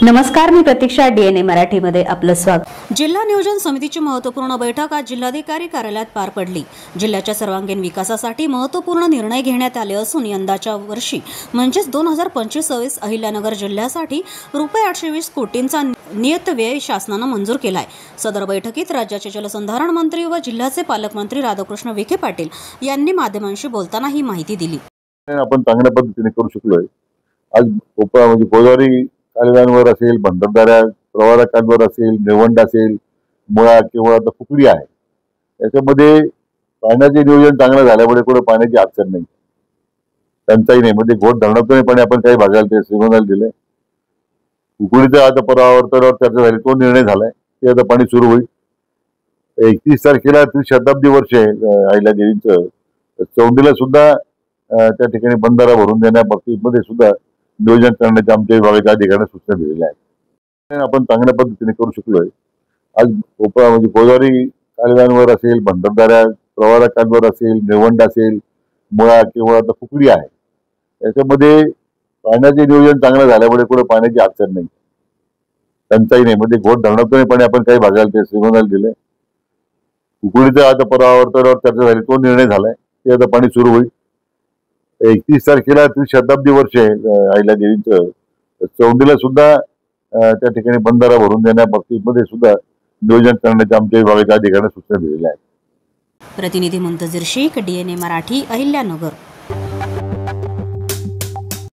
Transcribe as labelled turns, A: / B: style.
A: नमस्कार, मी प्रतीक्षा. डीएनए मराठीमध्ये आपलं स्वागत.
B: जिल्हा नियोजन समितीची महत्त्वपूर्ण बैठक आज जिल्हाधिकारी कार्यालयात पार पडली. जिल्ह्याच्या सर्वांगीण विकासासाठी महत्त्वपूर्ण निर्णय घेण्यात आले असून यंदाच्या वर्षी म्हणजेच 2025-26 अहिल्यानगर जिल्ह्यासाठी रुपये 820 कोटींचा नियतव्यय शासनानं मंजूर केलाय. सदर बैठकीत राज्याचे जलसंधारण मंत्री व जिल्ह्याचे पालकमंत्री राधाकृष्ण विखे पाटील यांनी माध्यमांशी बोलताना ही माहिती दिली.
C: आपण चांगल्या पद्धतीने करू शकलोय. आज म्हणजे गोदावरी कालव्यांवर असेल, भंडारदऱ्या प्रवारा कालव्यावर असेल, निळवंड असेल, मुळा किंवा आता फुकडी आहे, याच्यामध्ये पाण्याचे नियोजन चांगलं झाल्यामुळे कुठे पाण्याची अडचण नाही, टंचाई नाही. म्हणजे घोट धरणातून पाणी आपण काही भागायला ते श्रीगोंद्याला दिलंय. फुकडीचा आता परावर्तनावर चर्चा झाली, तो निर्णय झालाय, ते आता पाणी सुरू होईल. 31 तारखेला शताब्दी वर्ष आहे अहिल्या देवींचं. चौंडीला सुद्धा त्या ठिकाणी बंधारा भरून देण्या बाबतीमध्ये सुद्धा नियोजन करण्याचे आमच्या विभागाच्या अधिकाऱ्यांना सूचना दिलेल्या आहेत. आपण चांगल्या पद्धतीने करू शकलोय. आज म्हणजे गोदावरी कालव्यांवर असेल, भंडारदऱ्या प्रवारा कालव्यावर असेल, निळवंड असेल, मुळा किंवा आता फुकडी आहे, याच्यामध्ये पाण्याचे नियोजन चांगलं झाल्यामुळे कुठे पाण्याची अडचण नाही, टंचाई नाही. म्हणजे घोट धरणातून पाणी आपण काही भागायला ते श्रीगोंद्याला दिलंय. फुकडीचा आता परावर्तनावर चर्चा झाली, तो निर्णय झालाय, ते आता पाणी सुरू होईल. 31 तारखेला शताब्दी वर्ष आहे अहिल्या देवींचं. चौंडीला सुद्धा त्या ठिकाणी बंधारा भरून देण्या बाबतीमध्ये सुद्धा नियोजन करण्याचे आमच्या विभागाच्या अधिकाऱ्यांना सूचना दिलेल्या आहेत.
B: प्रतिनिधी मुंतजीर शेख, डीएनए मराठी, अहिल्यानगर.